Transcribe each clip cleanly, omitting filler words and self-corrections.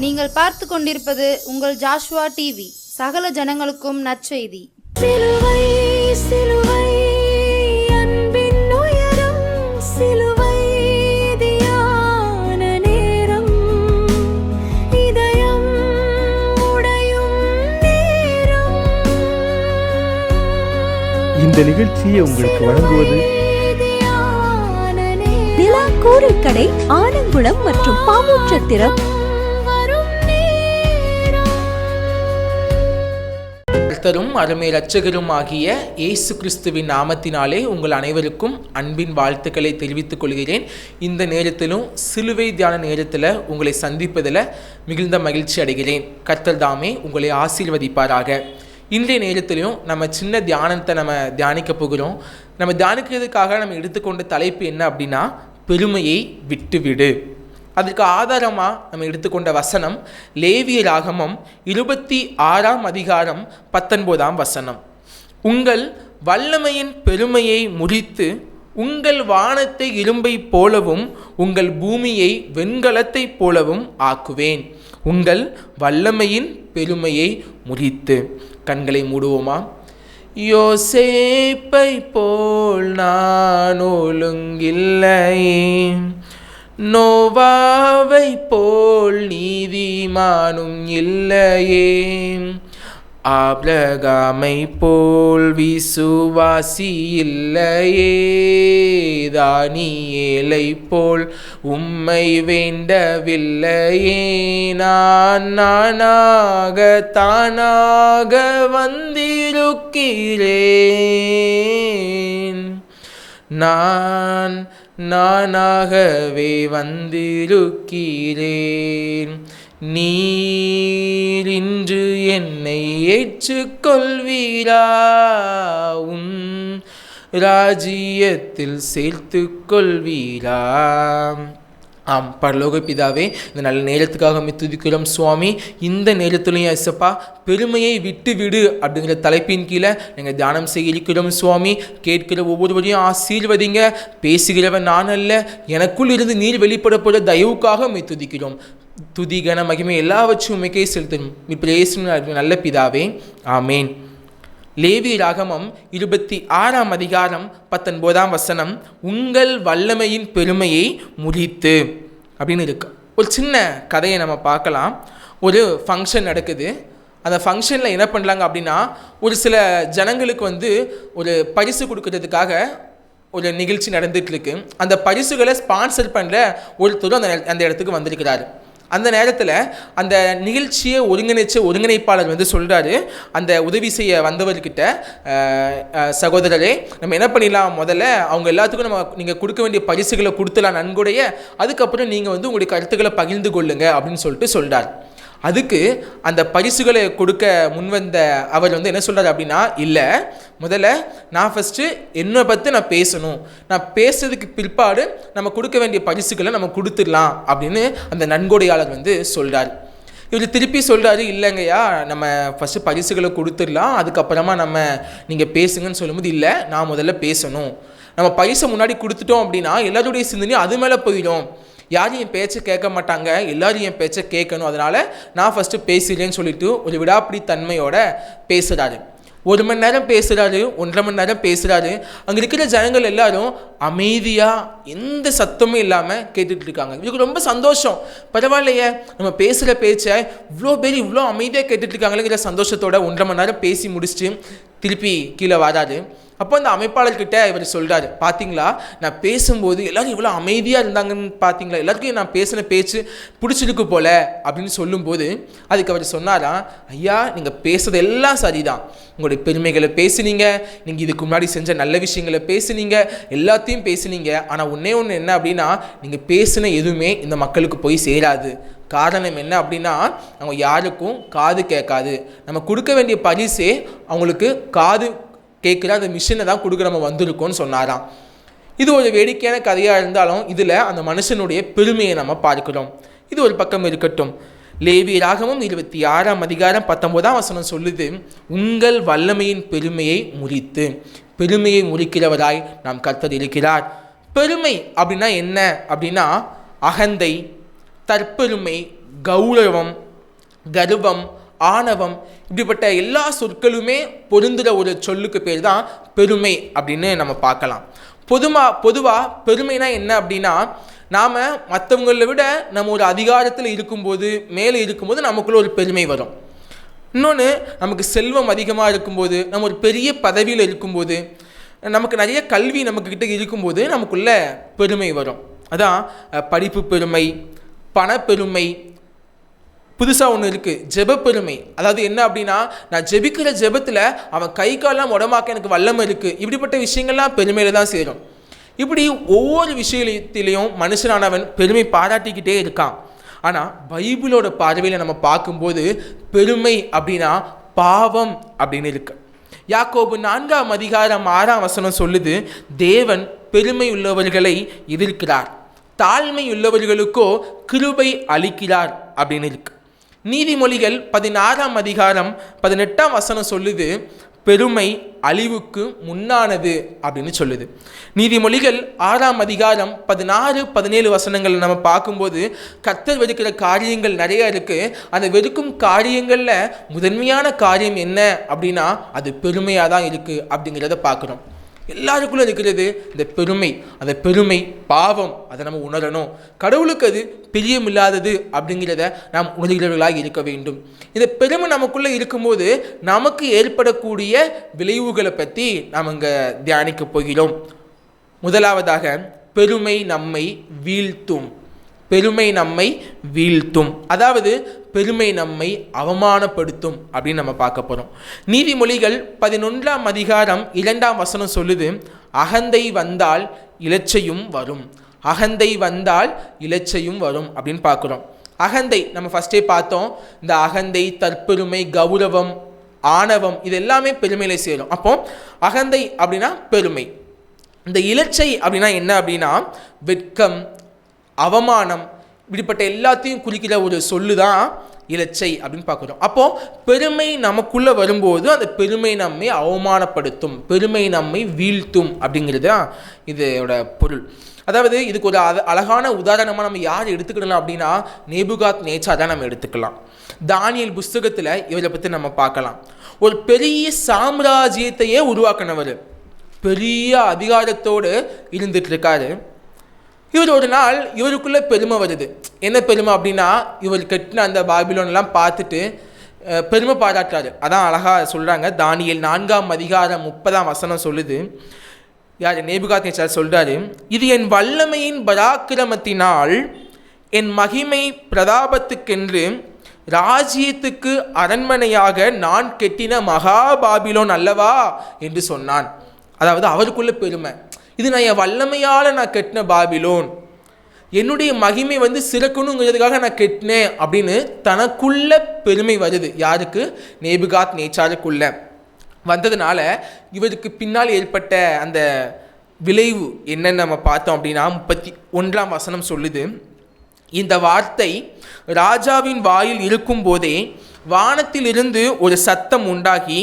நீங்கள் பார்த்து கொண்டிருப்பது உங்கள் ஜாஷுவா டிவி. சகல ஜனங்களுக்கும் நற்செய்தி. சிலுவை சிலுவை அன்பின் உயரம், சிலுவை தியான நேரம், இதயம் உடையும் நேரம். இந்த நிகழ்ச்சியை உங்களுக்கு வழங்குவது நிலா கோரைக்கடை, ஆனங்குளம் மற்றும் பாவூற்றத்திரம். கர்த்தரும் அருமை இரட்சகரும் ஆகிய இயேசு கிறிஸ்துவின் நாமத்தினாலே உங்கள் அனைவருக்கும் அன்பின் வாழ்த்துக்களை தெரிவித்துக் கொள்கிறேன். இந்த நேரத்திலும் சிலுவை தியான நேரத்தில் உங்களை சந்திப்பதில் மிகுந்த மகிழ்ச்சி அடைகிறேன். கர்த்தர் தாமே உங்களை ஆசீர்வதிப்பாராக. இன்றைய நேரத்திலையும் நம்ம சின்ன தியானத்தை நம்ம தியானிக்க போகிறோம். நம்ம தியானிக்கிறதுக்காக நம்ம எடுத்துக்கொண்ட தலைப்பு என்ன அப்படின்னா, பெருமையை விட்டுவிடு. அதற்கு ஆதாரமாக நம்ம எடுத்துக்கொண்ட வசனம் லேவியராகமம் 26ஆம் அதிகாரம் 19ஆம் வசனம். உங்கள் வல்லமையின் பெருமையை முறித்து உங்கள் வானத்தை இரும்பை போலவும் உங்கள் பூமியை வெண்கலத்தைப் போலவும் ஆக்குவேன். உங்கள் வல்லமையின் பெருமையை முறித்து. கண்களை மூடுவோமா? யோசேப்பை போல் நான் ஒழுங்கில்லையே, நோவாவை போல் நீதிமானும் இல்லையே, ஆபிரகாமை போல் விசுவாசி இல்லையே, தானியேலை போல் உம்மை வேண்டவில்லையே. நான் தானாக வந்திருக்கிறேன், நானாகவே வந்திருக்கிறேன். நீர் இன்று என்னை ஏற்றுக்கொள்வீரா, உன் ராஜ்யத்தில் சேர்த்து கொள்வீரா? ஆம், பரலோக பிதாவே, இந்த நல்ல நேரத்துக்காக துதிக்கிறோம் சுவாமி. இந்த நேரத்துலையும் ஏசப்பா, பெருமையை விட்டு விடு அப்படிங்கிற தலைப்பின் கீழே நீங்கள் தியானம் செய்ய இருக்கிறோம் சுவாமி. கேட்கிற ஒவ்வொருவரையும் ஆசீர்வதிங்க. பேசுகிறவன் நான் அல்ல, எனக்குள் இருந்து நீர் வெளிப்பட போகிற தயவுக்காக துதிக்கிறோம். துதி கன மகிமை எல்லாவற்றும் உமைக்கே செலுத்தணும். இப்படி நல்ல பிதாவே, ஆமேன். லேவியராகமம் 26ஆம் அதிகாரம் 19ஆம் வசனம், உங்கள் வல்லமையின் பெருமையை முறித்து அப்படின்னு இருக்கு. ஒரு சின்ன கதையை நம்ம பார்க்கலாம். ஒரு ஃபங்க்ஷன் நடக்குது. அந்த ஃபங்க்ஷனில் என்ன பண்ணுறாங்க அப்படின்னா, ஒரு சில ஜனங்களுக்கு ஒரு பரிசு கொடுக்கறதுக்காக ஒரு நிகழ்ச்சி நடந்துகிட்ருக்கு. அந்த பரிசுகளை ஸ்பான்சர் பண்ணுற ஒருத்தரும் அந்த இடத்துக்கு வந்திருக்கிறாரு. அந்த நேரத்தில் அந்த நிகழ்ச்சியை ஒருங்கிணைப்பாளர் சொல்கிறாரு அந்த உதவி செய்ய வந்தவர்கிட்ட, சகோதரரே, நம்ம என்ன பண்ணிடலாம், முதல்ல அவங்க எல்லாத்துக்கும் நீங்கள் கொடுக்க வேண்டிய பரிசுகளை கொடுத்துலாம் நன்கொடைய, அதுக்கப்புறம் நீங்கள் உங்களுடைய கருத்துக்களை பகிர்ந்து கொள்ளுங்க அப்படின்னு சொல்கிறார். அதுக்கு அந்த பரிசுகளை கொடுக்க முன்வந்த அவர் என்ன சொல்கிறார் அப்படின்னா, இல்லை, முதல்ல நான் ஃபஸ்ட்டு என்னை பற்றி நான் பேசணும், நான் பேசுறதுக்கு பிற்பாடு நம்ம கொடுக்க வேண்டிய பரிசுகளை நம்ம கொடுத்துடலாம் அப்படின்னு அந்த நன்கொடையாளர் சொல்கிறார். இவர் திருப்பி சொல்கிறாரு, இல்லைங்கய்யா, நம்ம ஃபஸ்ட்டு பரிசுகளை கொடுத்துடலாம், அதுக்கப்புறமா நீங்கள் பேசுங்கன்னு சொல்லும்போது, இல்லை, நான் முதல்ல பேசணும். நம்ம பரிசை முன்னாடி கொடுத்துட்டோம் அப்படின்னா எல்லாருடைய சிந்தனையும் அது மேலே போயிடும். யாரும் என் பேச்சை கேட்க மாட்டாங்க, எல்லாரும் என் பேச்சை கேட்கணும், அதனால் நான் ஃபஸ்ட்டு பேசுகிறேன்னு சொல்லிட்டு ஒரு விடாப்பிடி தன்மையோட பேசுகிறாரு. 1 மணி நேரம் பேசுகிறாரு, 1.5 மணி நேரம் பேசுகிறாரு. அங்கே இருக்கிற ஜனங்கள் எல்லாரும் அமைதியாக எந்த சத்தமும் இல்லாமல் கேட்டுட்டு இருக்காங்க. இதுக்கு ரொம்ப சந்தோஷம். பரவாயில்லையே, நம்ம பேசுகிற பேச்சை இவ்வளோ பேர் இவ்வளோ அமைதியாக கேட்டுட்டு இருக்காங்களேங்கிற சந்தோஷத்தோட 1.5 மணி நேரம் பேசி முடிச்சுட்டு திருப்பி கீழே வராரு. அப்போ அந்த அமைப்பாளர்கிட்ட இவர் சொல்கிறாரு, பார்த்தீங்களா, நான் பேசும்போது எல்லோரும் இவ்வளோ அமைதியாக இருந்தாங்கன்னு பார்த்தீங்களா, எல்லாருக்கும் நான் பேசின பேச்சு பிடிச்சிருக்கு போல அப்படின்னு சொல்லும்போது அதுக்கு அவர் சொன்னாராம், ஐயா, நீங்கள் பேசுறது எல்லாம் சரிதான், உங்களுடைய பெருமைகளை பேசுனீங்க, நீங்கள் இதுக்கு முன்னாடி செஞ்ச நல்ல விஷயங்களை பேசுனீங்க, எல்லாத்தையும் பேசுனீங்க. ஆனால் ஒன்றே ஒன்று என்ன அப்படின்னா, நீங்கள் பேசின எதுவுமே இந்த மக்களுக்கு போய் சேராது. காரணம் என்ன அப்படின்னா, அவங்க யாருக்கும் காது கேட்காது. நம்ம கொடுக்க வேண்டிய பரிசே அவங்களுக்கு காது கேட்குற அந்த மிஷினை தான் கொடுக்க நம்ம வந்திருக்கோன்னு சொன்னாராம். இது ஒரு வேடிக்கையான கதையாக இருந்தாலும் இதில் அந்த மனுஷனுடைய பெருமையை நம்ம பார்க்கிறோம். இது ஒரு பக்கம் இருக்கட்டும். லேவியராகமம் 26ஆம் அதிகாரம் 19ஆம் வசனம் சொல்லுது, உங்கள் வல்லமையின் பெருமையை முறித்து. பெருமையை முறிக்கிறவராய் நாம் கர்த்தர் இருக்கிறார். பெருமை அப்படின்னா என்ன அப்படின்னா, அகந்தை, தற்பெருமை, கௌரவம், கர்வம், ஆணவம் இப்படிப்பட்ட எல்லா சொற்களுமே பொருந்துகிற ஒரு சொல்லுக்கு பேர் தான் பெருமை அப்படின்னு நம்ம பார்க்கலாம். பொதுவாக பெருமைனா என்ன அப்படின்னா, நாம் மற்றவங்களை விட நம்ம ஒரு அதிகாரத்தில் இருக்கும்போது, மேலே இருக்கும்போது நமக்குள்ள ஒரு பெருமை வரும். இன்னொன்று, நமக்கு செல்வம் அதிகமாக இருக்கும்போது, நம்ம ஒரு பெரிய பதவியில் இருக்கும்போது, நமக்கு நிறைய கல்வி நம்மக்கிட்ட இருக்கும்போது நமக்குள்ள பெருமை வரும். அதான் படிப்பு பெருமை, பணப்பெருமை. புதுசாக ஒன்று இருக்குது, ஜெப பெருமை. அதாவது என்ன அப்படின்னா, நான் ஜெபிக்கிற ஜெபத்தில் அவன் கை காலெலாம் உடமாக்க எனக்கு வல்லமை இருக்குது. இப்படிப்பட்ட விஷயங்கள்லாம் பெருமையில் தான் சேரும். இப்படி ஒவ்வொரு விஷயத்திலையும் மனுஷனானவன் பெருமை பாராட்டிக்கிட்டே இருக்கான். ஆனால் பைபிளோட பார்வையில் நம்ம பார்க்கும்போது பெருமை அப்படின்னா பாவம் அப்படின்னு இருக்கு. யாக்கோபு 4:6 சொல்லுது, தேவன் பெருமை உள்ளவர்களை எதிர்க்கிறார், தாழ்மை உள்ளவர்களுக்கோ கிருபை அளிக்கிறார் அப்படின்னு இருக்கு. நீதிமொழிகள் 16:18 சொல்லுது, பெருமை அழிவுக்கு முன்னானது அப்படின்னு சொல்லுது. நீதிமொழிகள் 6:16-17 நம்ம பார்க்கும்போது கர்த்தர் வெறுக்கிற காரியங்கள் நிறைய இருக்கு. அந்த வெறுக்கும் காரியங்களில் முதன்மையான காரியம் என்ன அப்படின்னா அது பெருமையாக தான் இருக்கு அப்படிங்கிறத பார்க்குறோம். எல்லாருக்குள்ள இருக்கிறது இந்த பெருமை. அந்த பெருமை பாவம், அதை நம்ம உணரணும். கடவுளுக்கு அது பிரியமில்லாதது அப்படிங்கிறத நாம் உணர்கிறவர்களாக இருக்க வேண்டும். இந்த பெருமை நமக்குள்ளே இருக்கும்போது நமக்கு ஏற்படக்கூடிய விளைவுகளை பற்றி நாம் இங்கே தியானிக்க போகிறோம். முதலாவதாக, பெருமை நம்மை வீழ்த்தும். பெருமை நம்மை வீழ்த்தும், அதாவது பெருமை நம்மை அவமானப்படுத்தும் அப்படின்னு நம்ம பார்க்க போகிறோம். நீதிமொழிகள் 11:2 சொல்லுது, அகந்தை வந்தால் இலச்சையும் வரும். அகந்தை வந்தால் இலச்சையும் வரும் அப்படின்னு பார்க்குறோம். அகந்தை நம்ம ஃபஸ்ட்டே பார்த்தோம். இந்த அகந்தை, தற்பெருமை, கௌரவம், ஆணவம் இது எல்லாமே பெருமையில சேரும். அப்போ அகந்தை அப்படின்னா பெருமை. இந்த இலச்சை அப்படின்னா என்ன அப்படின்னா வெட்கம், அவமானம், இப்படிப்பட்ட எல்லாத்தையும் குறிக்கிற ஒரு சொல்லு தான் இலச்சை அப்படின்னு பார்க்குறோம். அப்போது பெருமை நமக்குள்ளே வரும்போது அந்த பெருமை நம்மை அவமானப்படுத்தும், பெருமை நம்மை வீழ்த்தும் அப்படிங்கிறது தான் இதோட பொருள். அதாவது இதுக்கு ஒரு அழகான உதாரணமாக நம்ம யார் எடுத்துக்கிடலாம் அப்படின்னா நேபுகாத் நேச்சார் தான் நம்ம எடுத்துக்கலாம். தானியேல் புஸ்தகத்தில் இவரை பற்றி நம்ம பார்க்கலாம். ஒரு பெரிய சாம்ராஜ்யத்தையே உருவாக்கினவர், பெரிய அதிகாரத்தோடு இருந்துட்டு இருக்காரு. இவர் ஒரு நாள் இவருக்குள்ளே பெருமை வருது. என்ன பெருமை அப்படின்னா, இவர் கட்டின அந்த பாபிலோன்லாம் பார்த்துட்டு பெருமை பாராட்டுறாரு. அதான் அழகாக சொல்கிறாங்க. தானியேல் 4:30 சொல்லுது, யார் நேபுகாத் நேச்சார் சொல்கிறாரு, இது என் வல்லமையின் பராக்கிரமத்தினால் என் மகிமை பிரதாபத்துக்கென்று ராஜ்யத்துக்கு அரண்மனையாக நான் கெட்டின மகா பாபிலோன் அல்லவா என்று சொன்னான். அதாவது அவருக்குள்ள பெருமை, இது நான் என் வல்லமையால் நான் கட்டின பாபிலோன், என்னுடைய மகிமை சிறக்கணுங்கிறதுக்காக நான் கெட்டினேன் அப்படின்னு தனக்குள்ள பெருமை வருது. யாருக்கு? நேபுகாத் நேச்சாருக்குள்ள வந்ததுனால இவருக்கு பின்னால் ஏற்பட்ட அந்த விளைவு என்னன்னு நம்ம பார்த்தோம் அப்படின்னா 31 சொல்லுது, இந்த வார்த்தை ராஜாவின் வாயில் இருக்கும் போதே வானத்திலிருந்து ஒரு சத்தம் உண்டாகி,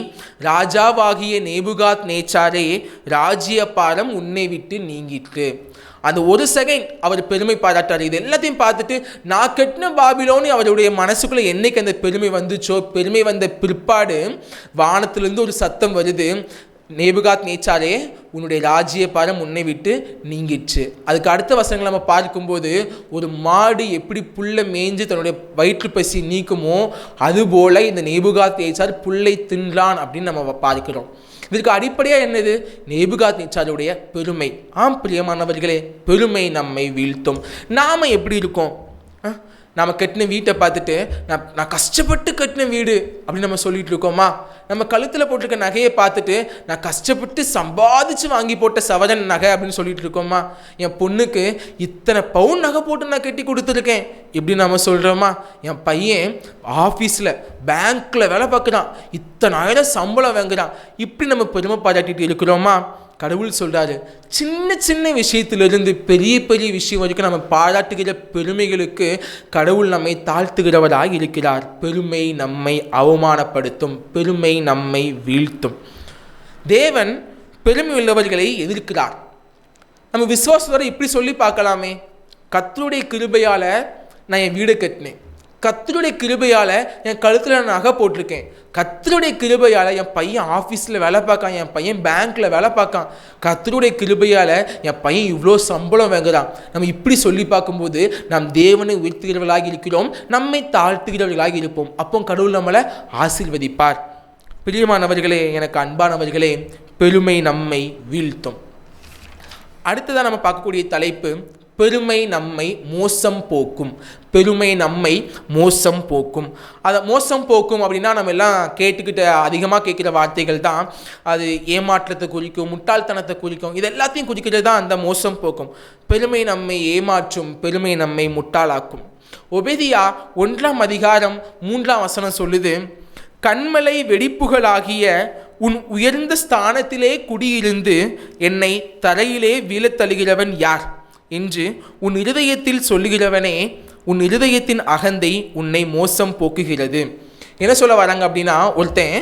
ராஜாவாகிய நேபுகாத் நேச்சாரே, ராஜ்யபாரம் உன்னை விட்டு நீங்கிட்டு. அந்த ஒரு செகண்ட் அவர் பெருமை பாராட்டார். இது எல்லாத்தையும் பார்த்துட்டு நான் கட்டின பாபிலோன்னு அவருடைய மனசுக்குள்ளே என்னைக்கு அந்த பெருமை வந்துச்சோ, பெருமை வந்த பிற்பாடு வானத்திலிருந்து ஒரு சத்தம் வருது, நேபுகாத் நேச்சாரே, உன்னுடைய ராஜ்யபாரம் உன்னை விட்டு நீங்கிடுச்சு. அதுக்கு அடுத்த வசனங்களை நம்ம பார்க்கும்போது, ஒரு மாடு எப்படி புல்லை மேய்ஞ்சு தன்னுடைய வயிற்று பசி நீக்குமோ அதுபோல் இந்த நேபுகாத் நேச்சார் புல்லை தின்றான் அப்படின்னு நம்ம பார்க்கிறோம். இதற்கு அடிப்படையாக என்னது? நேபுகாத் நேச்சாருடைய பெருமை. ஆம் பிரியமானவர்களே, பெருமை நம்மை வீழ்த்தும். நாம் எப்படி இருக்கோம்? நம்ம கட்டின வீட்டை பார்த்துட்டு நான் கஷ்டப்பட்டு கட்டின வீடு அப்படின்னு நம்ம சொல்லிட்டு இருக்கோமா? நம்ம கழுத்தில் போட்டிருக்க நகையை பார்த்துட்டு நான் கஷ்டப்பட்டு சம்பாதிச்சு வாங்கி போட்ட சவரன் நகை அப்படின்னு சொல்லிட்டு இருக்கோமா? என் பொண்ணுக்கு இத்தனை பவுன் நகை போட்டு நான் கட்டி கொடுத்துருக்கேன் இப்படி நம்ம சொல்கிறோமா? என் பையன் ஆஃபீஸில் பேங்க்கில் வேலை பார்க்குறான், இத்தனை ஆயிரம் சம்பளம் வாங்குறான், இப்படி நம்ம பெருமை பாராட்டிட்டு இருக்கிறோமா? கடவுள் சொல்கிறாரு, சின்ன சின்ன விஷயத்திலிருந்து பெரிய பெரிய விஷயம் வரைக்கும் நம்ம பாராட்டுகிற பெருமைகளுக்கு கடவுள் நம்மை தாழ்த்துகிறவராக இருக்கிறார். பெருமை நம்மை அவமானப்படுத்தும், பெருமை நம்மை வீழ்த்தும். தேவன் பெருமை உள்ளவர்களை எதிர்க்கிறார். நம்ம விசுவாசத்தோட இப்படி சொல்லி பார்க்கலாமே, கர்த்தருடைய கிருபையால் நான் என் வீடு கட்டினேன், கர்த்தருடைய கிருபையால் என் கழுத்தில் நான் நகை போட்டிருக்கேன். கர்த்தருடைய கிருபையால் என் பையன் ஆஃபீஸில் வேலை பார்க்கான், என் பையன் பேங்க்கில் வேலை பார்க்கான். கர்த்தருடைய கிருபையால் என் பையன் இவ்வளோ சம்பளம் வாங்குறான். நம்ம இப்படி சொல்லி பார்க்கும்போது நாம் தேவனை உயர்த்துகிறவர்களாக இருக்கிறோம், நம்மை தாழ்த்துகிறவர்களாக இருப்போம். அப்போ கடவுள் நம்மளை ஆசீர்வதிப்பார். பிரியமானவர்களே, எனக்கு அன்பானவர்களே, பெருமை நம்மை வீழ்த்தும். அடுத்ததாக நம்ம பார்க்கக்கூடிய தலைப்பு, பெருமை நம்மை மோசம் போக்கும். பெருமை நம்மை மோசம் போக்கும். அதை மோசம் போக்கும் அப்படின்னா நம்ம எல்லாம் கேட்டுக்கிட்ட அதிகமாக கேட்குற வார்த்தைகள் தான். அது ஏமாற்றத்தை குறிக்கும், முட்டாள்தனத்தை குறிக்கும், இது எல்லாத்தையும் குறிக்கிறது தான் அந்த மோசம் போக்கும். பெருமை நம்மை ஏமாற்றும், பெருமை நம்மை முட்டாளாக்கும். ஒபேதியா 1ஆம் அதிகாரம் 3ஆம் வசனம் சொல்லுது, கண்மலை வெடிப்புகளாகிய உன் உயர்ந்த ஸ்தானத்திலே குடியிருந்து என்னை தரையிலே வீழத் தள்ளுகிறவன் யார் என்று உன் இருதயத்தில் சொல்லுகிறவனே, உன் இருதயத்தின் அகந்தை உன்னை மோசம் போக்குகிறது. என்ன சொல்ல வராங்க அப்படின்னா, ஒருத்தன்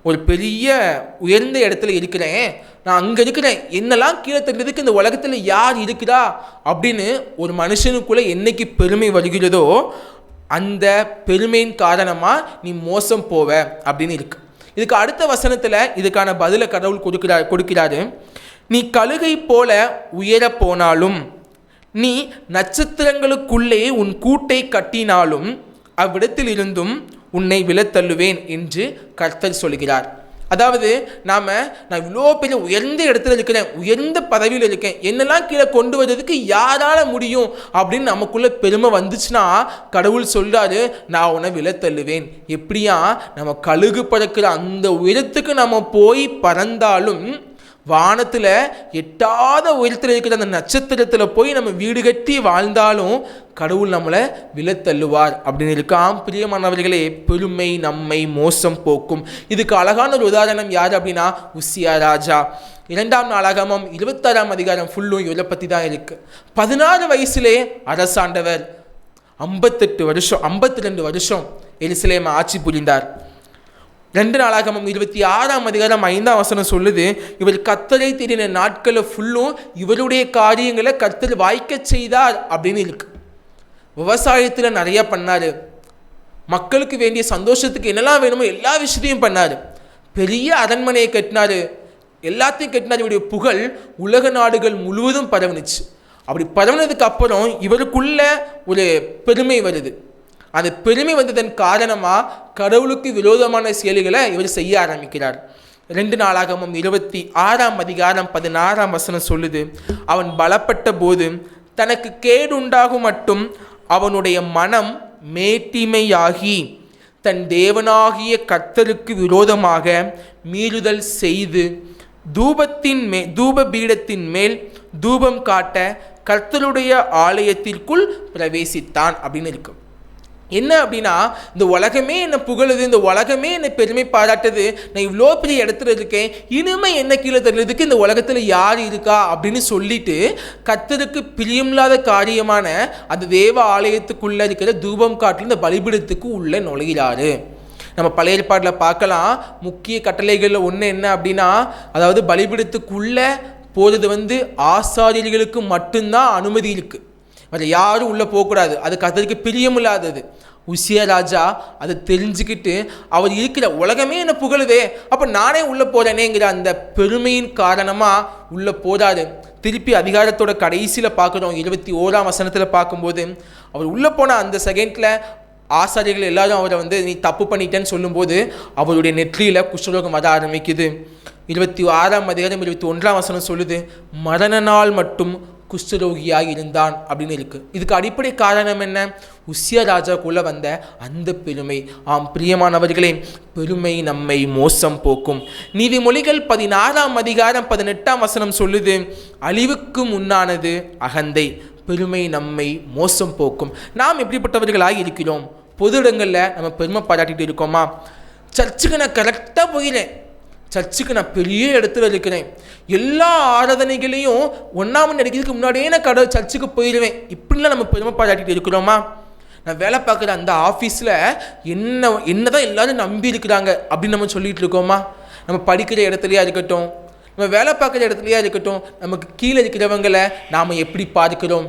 ஒரு பெரிய உயர்ந்த இடத்துல இருக்கிறேன், நான் அங்கே இருக்கிறேன், என்னெல்லாம் கீழே தள்ளுறதுக்கு இந்த உலகத்தில் யார் இருக்கிறா அப்படின்னு ஒரு மனுஷனுக்குள்ளே என்னைக்கு பெருமை வருகிறதோ அந்த பெருமையின் காரணமாக நீ மோசம் போவ அப்படின்னு இருக்கு. இதுக்கு அடுத்த வசனத்தில் இதுக்கான பதிலை கடவுள் கொடுக்கிறாரு. நீ கழுகை போல உயர போனாலும், நீ நட்சத்திரங்களுக்குள்ளே உன் கூட்டை கட்டினாலும் அவ்விடத்தில் இருந்தும் உன்னை விழத்தள்ளுவேன் என்று கர்த்தர் சொல்கிறார். அதாவது நான் இவ்வளோ பெரிய உயர்ந்த இடத்துல இருக்கிறேன், உயர்ந்த பதவியில் இருக்கேன், என்னெல்லாம் கீழே கொண்டு வர்றதுக்கு யாரால முடியும் அப்படின்னு நமக்குள்ள பெருமை வந்துச்சுன்னா கடவுள் சொல்றாரு, நான் உன்னை விழத்தள்ளுவேன். எப்படியா, நம்ம கழுகு பறக்கிற அந்த உயரத்துக்கு நம்ம போய் பறந்தாலும், வானத்தில் எட்டாத உயரத்தில் இருக்கிற அந்த நட்சத்திரத்தில் போய் நம்ம வீடு கட்டி வாழ்ந்தாலும் கடவுள் நம்மளை விழத்தள்ளுவார் அப்படின்னு இருக்காம். பிரியமானவர்களே, பெருமை நம்மை மோசம் போக்கும். இதுக்கு அழகான ஒரு உதாரணம் யார் அப்படின்னா உசியா ராஜா. 2ஆம் நாளாகமம் 26ஆம் அதிகாரம் ஃபுல்லும் இவரை பற்றி தான் இருக்கு. 16 வயசுலே அரசாண்டவர். 52 வருஷம் எருசலேமை ஆட்சி புரிந்தார். 2 நாளாகமம் 26ஆம் அதிகாரம் 5ஆம் வசனம் சொல்லுது, இவர் கர்த்தரை தேடின நாட்களில் ஃபுல்லும் இவருடைய காரியங்களை கர்த்தர் வாய்க்க செய்தார் அப்படின்னு இருக்கு. விவசாயத்தில் நிறைய பண்ணார், மக்களுக்கு வேண்டிய சந்தோஷத்துக்கு என்னெல்லாம் வேணுமோ எல்லா விஷயத்தையும் பண்ணார், பெரிய அரண்மனையை கட்டினார், எல்லாத்தையும் கட்டினார். இவருடைய புகழ் உலக நாடுகள் முழுவதும் பரவணுச்சு. அப்படி பரவனதுக்கு அப்புறம் இவருக்குள்ள ஒரு பெருமை வருது. அந்த பெருமை வந்ததன் காரணமாக கடவுளுக்கு விரோதமான செயல்களை இவர் செய்ய ஆரம்பிக்கிறார். 2 நாளாகமம் 26ஆம் அதிகாரம் 16ஆம் வசனம் சொல்லுது, அவன் பலப்பட்ட போது தனக்கு கேடுண்டாகும் மட்டும் அவனுடைய மனம் மேட்டிமையாகி தன் தேவனாகிய கர்த்தருக்கு விரோதமாக மீறுதல் செய்து தூப பீடத்தின் மேல் தூபம் காட்ட கர்த்தருடைய ஆலயத்திற்குள் பிரவேசித்தான் அப்படின்னு இருக்கு. என்ன அப்படின்னா, இந்த உலகமே என்னை புகழுது, இந்த உலகமே என்னை பெருமை பாராட்டுது, நான் இவ்வளோ பெரிய இடத்துல இருக்கேன், இனிமே என்ன கீழே தருறதுக்கு இந்த உலகத்தில் யார் இருக்கா அப்படின்னு சொல்லிட்டு கர்த்தருக்கு பிரியமில்லாத காரியமான அந்த தேவ ஆலயத்துக்குள்ளே இருக்கிற தூபம் காட்டில் இந்த பலிபீடத்துக்கு உள்ளே நுழைகிறாரு. நம்ம பழைய ஏற்பாட்டில் பார்க்கலாம், முக்கிய கட்டளைகளில் ஒன்று என்ன அப்படின்னா, அதாவது பலிபீடத்துக்குள்ளே போகிறது ஆசாரியர்களுக்கு மட்டும்தான் அனுமதி இருக்குது, மற்ற யாரும் உள்ளே போகக்கூடாது, அது கர்த்தருக்கு பிரியமில்லாதது. உசியா ராஜா அதை தெரிஞ்சுக்கிட்டு அவர் இருக்கிற உலகமே என்ன புகழுதே, அப்போ நானே உள்ளே போகிறேனேங்கிற அந்த பெருமையின் காரணமாக உள்ளே போதாது. திருப்பி அதிகாரத்தோட கடைசியில் பார்க்குறோம், 21ஆம் வசனத்தில் பார்க்கும்போது அவர் உள்ளே போன அந்த செகண்டில் ஆசாரியர்கள் எல்லாரும் அவரை நீ தப்பு பண்ணிட்டேன்னு சொல்லும்போது அவருடைய நெற்றியில் குஷ்டரோகம் வர ஆரம்பிக்குது. 26ஆம் அதிகாரம் 21ஆம் வசனம் சொல்லுது, மரண நாள் மட்டும் குஷ்டரோகியாக இருந்தான் அப்படின்னு இருக்கு. இதுக்கு அடிப்படை காரணம் என்ன? உசியா ராஜாக்குள்ள வந்த அந்த பெருமை. ஆம் பிரியமானவர்களே, பெருமை நம்மை மோசம் போக்கும். நீதிமொழிகள் 16ஆம் அதிகாரம் 18ஆம் வசனம் சொல்லுது, அழிவுக்கு முன்னானது அகந்தை, பெருமை நம்மை மோசம் போக்கும். நாம் எப்படிப்பட்டவர்களாக இருக்கிறோம்? பொது இடங்களில் நம்ம பெருமை பாராட்டிட்டு இருக்கோமா? சர்ச்சுக்கு நான் கரெக்டாக போகிறேன், சர்ச்சுக்கு நான் பெரிய இடத்துல இருக்கிறேன், எல்லா ஆராதனைகளையும் 1ஆம் மணி அடிக்கிறதுக்கு முன்னாடியே நான் சர்ச்சுக்கு போயிடுவேன், இப்படிலாம் நம்ம பெருமை பாராட்டிட்டு இருக்கிறோமா? நான் வேலை பார்க்குற அந்த ஆஃபீஸில் என்னதான் எல்லாரும் நம்பி இருக்கிறாங்க அப்படின்னு நம்ம சொல்லிகிட்டு இருக்கோமா? நம்ம படிக்கிற இடத்துலையா இருக்கட்டும், நம்ம வேலை பார்க்குற இடத்துலையா இருக்கட்டும், நமக்கு கீழே இருக்கிறவங்களை நாம் எப்படி பார்க்கிறோம்?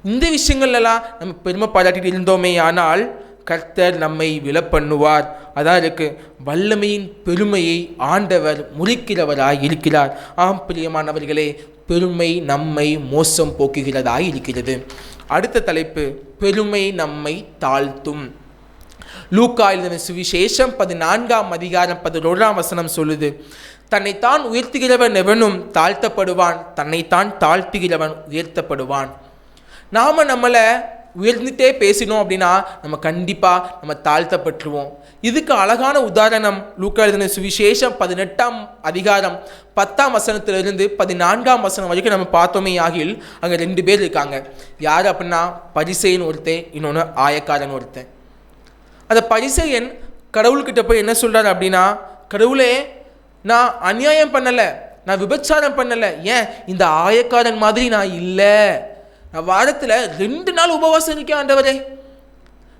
இந்த விஷயங்கள்லாம் நம்ம பெருமை பாராட்டிட்டு இருந்தோமே ஆனால் கர்த்தர் நம்மை விழப்பண்ணுவார். அதான் இருக்கு, வல்லமையின் பெருமையை ஆண்டவர் முறிக்கிறவராய் இருக்கிறார். ஆம் பிரியமானவர்களே, பெருமை நம்மை மோசம் போக்குகிறதாய் இருக்கிறது. அடுத்த தலைப்பு, பெருமை நம்மை தாழ்த்தும். லூக்கா எழுதின சுவிசேஷம் 14ஆம் அதிகாரம் 11ஆம் வசனம் சொல்லுது, தன்னைத்தான் உயர்த்துகிறவன் எவனும் தாழ்த்தப்படுவான், தன்னைத்தான் தாழ்த்துகிறவன் உயர்த்தப்படுவான். நாம் நம்மளை உயர்ந்துட்டே பேசினோம் அப்படின்னா நம்ம கண்டிப்பாக நம்ம தாழ்த்தப்பட்டுருவோம். இதுக்கு அழகான உதாரணம் லூக்கா எழுதின சுவிசேஷம் 18ஆம் அதிகாரம் 10ஆம் வசனத்திலிருந்து 14ஆம் வசனம் வரைக்கும் நம்ம பார்த்தோமே ஆகில் அங்கே 2 பேர் இருக்காங்க. யார் அப்படின்னா, பரிசேயன் ஒருத்தன், இன்னொன்று ஆயக்காரன் ஒருத்தன். அந்த பரிசேயன் கடவுள்கிட்ட போய் என்ன சொல்கிறார் அப்படின்னா, கடவுளே, நான் அநியாயம் பண்ணலை, நான் விபச்சாரம் பண்ணலை, ஏன் இந்த ஆயக்காரன் மாதிரி நான் இல்லை, நான் வாரத்தில் 2 நாள் உபவாசம் இருக்கேன் ஆண்டவரே,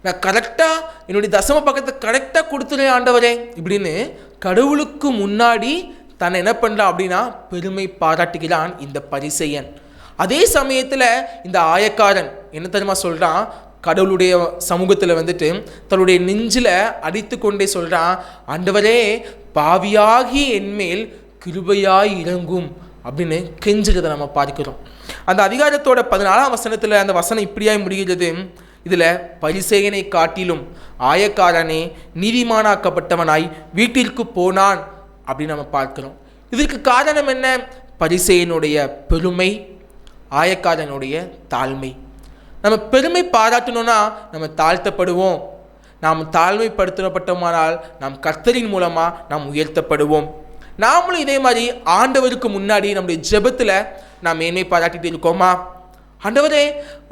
நான் கரெக்டாக என்னுடைய தசம பக்கத்தை கரெக்டாக கொடுத்துறேன் ஆண்டவரே இப்படின்னு கடவுளுக்கு முன்னாடி தன்னை என்ன பண்ணுறான் அப்படின்னா பெருமை பாராட்டுகிறான் இந்த பரிசேயன். அதே சமயத்தில் இந்த ஆயக்காரன் என்ன தெரியுமா சொல்கிறான், கடவுளுடைய சமூகத்தில் வந்துட்டு தன்னுடைய நெஞ்சில் அடித்து கொண்டே சொல்கிறான், ஆண்டவரே, பாவியாகி என்மேல் கிருபையாய் இறங்கும் அப்படின்னு கெஞ்சுறதை நம்ம பார்க்கிறோம். அந்த அதிகாரத்தோட 14ஆம் வசனத்தில் அந்த வசனம் இப்படியாய் முடிகிறது, இதில் பரிசேயனை காட்டிலும் ஆயக்காரனே நீதிமானாக்கப்பட்டவனாய் வீட்டிற்கு போனான் அப்படின்னு நம்ம பார்க்கிறோம். இதற்கு காரணம் என்ன? பரிசேயனுடைய பெருமை, ஆயக்காரனுடைய தாழ்மை. நம்ம பெருமை பாராட்டணும்னா நம்ம தாழ்த்தப்படுவோம், நாம் தாழ்மைப்படுத்தப்பட்டோமானால் நாம் கர்த்தரின் மூலமாக நாம் உயர்த்தப்படுவோம். நாமளும் இதே மாதிரி ஆண்டவருக்கு முன்னாடி நம்முடைய ஜெபத்தில் நாம் மேன்மை பாராட்டிட்டு இருக்கோமா? ஆண்டவரே,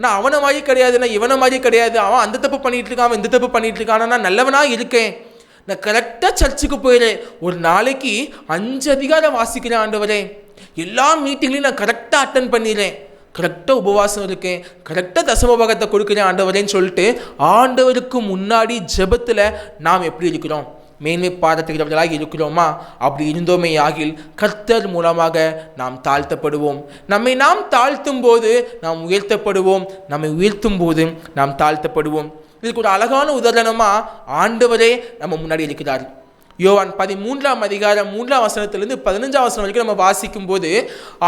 நான் அவனை மாதிரி கிடையாது, நான் இவனை மாதிரி கிடையாது, அவன் அந்த தப்பு பண்ணிகிட்டு இருக்கான், அவன் இந்த தப்பு பண்ணிகிட்டு இருக்கான், நான் நல்லவனாக இருக்கேன், நான் கரெக்டாக சர்ச்சுக்கு போயிடுறேன், ஒரு நாளைக்கு 5 அதிகாரம் வாசிக்கிறேன் ஆண்டவரே, எல்லா மீட்டிங்லையும் நான் கரெக்டாக அட்டன் பண்ணிடுறேன், கரெக்டாக உபவாசம் இருக்கேன், கரெக்டாக தசமபாகத்தை கொடுக்குறேன் ஆண்டவரேன்னு சொல்லிட்டு ஆண்டவருக்கு முன்னாடி ஜெபத்தில் நாம் எப்படி இருக்கிறோம்? மேன்மை பாராட்டுகிறவர்களாக இருக்கிறோமா? அப்படி இருந்தோமே ஆகில் கர்த்தர் மூலமாக நாம் தாழ்த்தப்படுவோம். நம்மை நாம் தாழ்த்தும் போது நாம் உயர்த்தப்படுவோம், நம்மை உயர்த்தும் போது நாம் தாழ்த்தப்படுவோம். இதுக்கு ஒரு அழகான உதாரணமாக ஆண்டவரே நம்ம முன்னாடி இருக்கிறார். யோவான் 13ஆம் அதிகாரம் 3ஆம் வசனத்திலிருந்து 15ஆம் வசனம் வரைக்கும் நம்ம வாசிக்கும் போது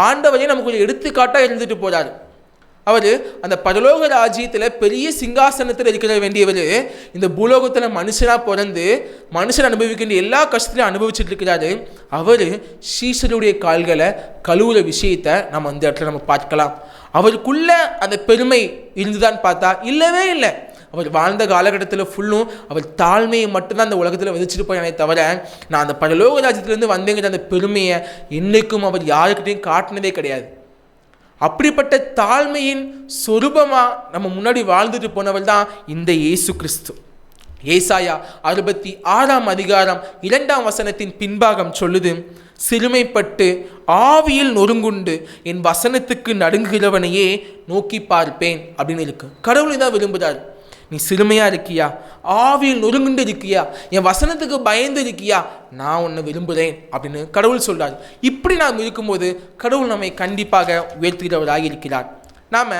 ஆண்டவரே நமக்கு ஒரு எடுத்துக்காட்டாக இருந்துட்டு போகிறார். அவர் அந்த பரலோக ராஜ்யத்தில் பெரிய சிங்காசனத்தில் இருக்கிற வேண்டியவர் இந்த பூலோகத்தில் மனுஷனாக பிறந்து மனுஷன் அனுபவிக்கின்ற எல்லா கஷ்டத்தையும் அனுபவிச்சுட்டு இருக்கிறாரு. அவர் சீசருடைய கால்களை கழுவுற விஷயத்தை நம்ம அந்த இடத்துல நம்ம பார்க்கலாம். அவருக்குள்ள அந்த பெருமை இருந்துதான் பார்த்தா இல்லவே இல்லை. அவர் வாழ்ந்த காலகட்டத்தில் ஃபுல்லும் அவர் தாழ்மையை மட்டும்தான் அந்த உலகத்தில் விதிச்சுட்டு போயானே தவிர நான் அந்த பரலோக ராஜ்யத்திலேருந்து வந்தேங்கிற அந்த பெருமையை என்றைக்கும் அவர் யாருக்கிட்டையும் காட்டினதே கிடையாது. அப்படிப்பட்ட தாழ்மையின் சொரூபமாக நம்ம முன்னாடி வாழ்ந்துட்டு போனவர் தான் இந்த இயேசு கிறிஸ்து. ஏசாயா 66ஆம் அதிகாரம் 2ஆம் வசனத்தின் பின்பாகம் சொல்லுது, சிறுமைப்பட்டு ஆவியில் நொறுங்குண்டு என் வசனத்துக்கு நடுங்குகிறவனையே நோக்கி பார்ப்பேன் அப்படின்னு இருக்கு. கடவுளை தான் விரும்புகிறார். நீ சிறுமையாக இருக்கியா, ஆவியில் நொறுங்குண்டு இருக்கியா, என் வசனத்துக்கு பயந்து இருக்கியா, நான் உன்னை விரும்புகிறேன் அப்படின்னு கடவுள் சொல்கிறார். இப்படி நாம் இருக்கும்போது கடவுள் நம்மை கண்டிப்பாக உயர்த்துகிறவராக இருக்கிறார். நாம்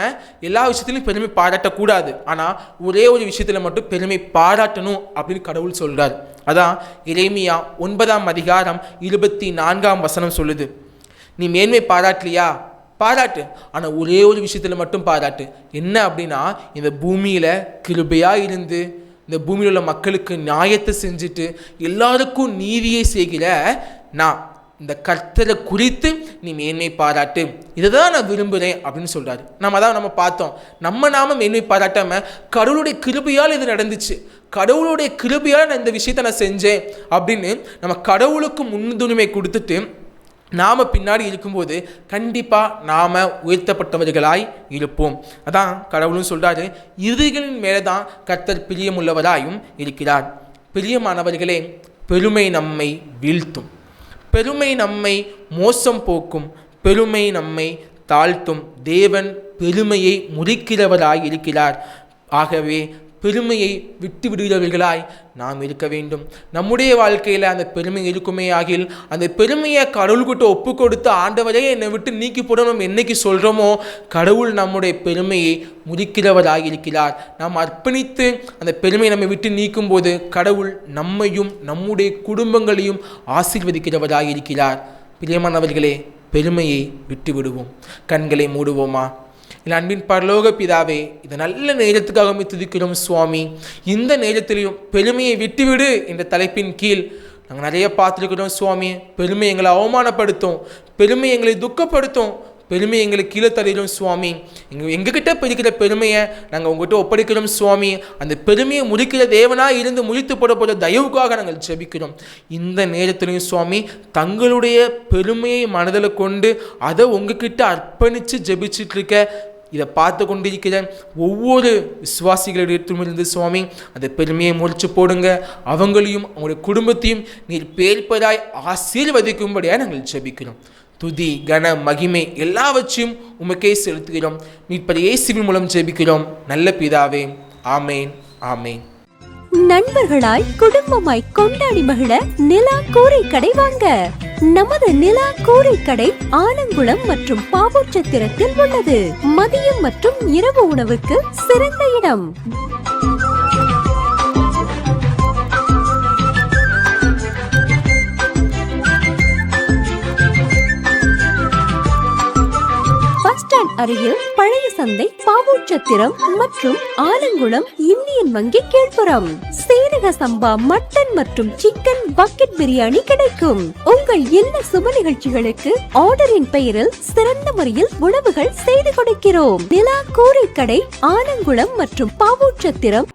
எல்லா விஷயத்திலையும் பெருமை பாராட்டக்கூடாது, ஆனால் ஒரே ஒரு விஷயத்தில் மட்டும் பெருமை பாராட்டணும் அப்படின்னு கடவுள் சொல்கிறார். அதான் எரேமியா 9ஆம் அதிகாரம் 24ஆம் வசனம் சொல்லுது, நீ மேன்மை பாராட்டலையா, பாராட்டு, ஆனால் ஒரே ஒரு விஷயத்தில் மட்டும் பாராட்டு. என்ன அப்படின்னா, இந்த பூமியில் கிருபையாக இருந்து இந்த பூமியில் உள்ள மக்களுக்கு நியாயத்தை செஞ்சுட்டு எல்லாருக்கும் நீதியை செய்கிற நான் இந்த கர்த்தரை குறித்து நீ மேன்மை பாராட்டு, இதை தான் நான் விரும்புகிறேன் அப்படின்னு சொல்கிறாரு. நம்ம பார்த்தோம், நாம மேன்மை பாராட்டாமல் கடவுளுடைய கிருபையால் இது நடந்துச்சு, கடவுளுடைய கிருபையால் நான் இந்த விஷயத்தை நான் செஞ்சேன் அப்படின்னு நம்ம கடவுளுக்கு முன்னுரிமை கொடுத்துட்டு நாம் பின்னாடி இருக்கும்போது கண்டிப்பாக நாம் உயர்த்தப்பட்டவர்களாய் இருப்போம். அதான் கடவுளும் சொல்கிறாரு, இறுதிகளின் மேலே தான் கர்த்தர் பிரியமுள்ளவராயும் இருக்கிறார். பிரியமானவர்களே, பெருமை நம்மை வீழ்த்தும், பெருமை நம்மை மோசம் போக்கும், பெருமை நம்மை தாழ்த்தும். தேவன் பெருமையை முறிக்கிறவராய் இருக்கிறார். ஆகவே பெருமையை விட்டு விடுகிறவர்களாய் நாம் இருக்க வேண்டும். நம்முடைய வாழ்க்கையில் அந்த பெருமை இருக்குமே ஆகில் அந்த பெருமையை கடவுள்கிட்ட ஒப்பு கொடுத்து ஆண்டவரே என்னை விட்டு நீக்கி போடணும் என்னைக்கு சொல்கிறோமோ கடவுள் நம்முடைய பெருமையை முடிக்கிறவராக இருக்கிறார். நாம் அர்ப்பணித்து அந்த பெருமையை நம்ம விட்டு நீக்கும் போது கடவுள் நம்மையும் நம்முடைய குடும்பங்களையும் ஆசீர்வதிக்கிறவராக இருக்கிறார். பிரியமானவர்களே, பெருமையை விட்டு விடுவோம். கண்களை மூடுவோமா? இல்லை, அன்பின் பரலோக பிதாவே, இந்த நல்ல நேரத்துக்காக துதிக்கிறோம் சுவாமி. இந்த நேரத்திலையும் பெருமையை விட்டுவிடு என்ற தலைப்பின் கீழ் நாங்கள் நிறைய பார்த்துருக்கிறோம் சுவாமி. பெருமை எங்களை அவமானப்படுத்தும், பெருமை எங்களை துக்கப்படுத்தும், பெருமை எங்களுக்கு கீழே தள்ளிடும் சுவாமி. எங்ககிட்ட பிடிக்கிற பெருமையை நாங்கள் உங்கள்கிட்ட ஒப்படைக்கிறோம் சுவாமி. அந்த பெருமையை முடிக்கிற தேவனாக இருந்து முடித்து போட தயவுக்காக நாங்கள் ஜெபிக்கிறோம். இந்த நேரத்திலையும் சுவாமி தங்களுடைய பெருமையை மனதில் கொண்டு அதை உங்ககிட்ட அர்ப்பணித்து ஜெபிச்சுட்டு இருக்க இதை பார்த்து கொண்டிருக்கிற ஒவ்வொரு விசுவாசிகளிடத்திலிருந்து சுவாமி அந்த பெருமையை முறிச்சு போடுங்க. அவங்களையும் அவங்களுடைய குடும்பத்தையும் நீர் பேர்ப்பதாய் ஆசீர்வதிக்கும்படியாக நாங்கள் ஜெபிக்கிறோம். துதி கன மகிமை எல்லாவற்றையும் உமக்கே செலுத்துகிறோம். மீட்பர் இயேசுவின் மூலம் ஜெபிக்கிறோம் நல்ல பிதாவே, ஆமேன் ஆமேன். நண்பர்களாய் குடும்பமாய் கொண்டாடி மகிழ நிலா கூரை கடை வாங்க. நமது நிலா கூரை கடை ஆலங்குளம் மற்றும் பாவூர்சத்திரத்தில் உள்ளது. மதியம் மற்றும் இரவு உணவுக்கு சிறந்த இடம். அருகில் பழைய சந்தை, பாவூர்சத்திரம் மற்றும் ஆலங்குளம் இந்தியன் வங்கி கீழ்ப்புறம். சீரக சம்பா மட்டன் மற்றும் சிக்கன் பக்கெட் பிரியாணி கிடைக்கும். உங்கள் எல்லா சுப நிகழ்ச்சிகளுக்கு ஆர்டரின் பெயரில் சிறந்த முறையில் உணவுகள் செய்து கொடுக்கிறோம். நிலா கூரை கடை ஆலங்குளம் மற்றும் பாவூர்சத்திரம்.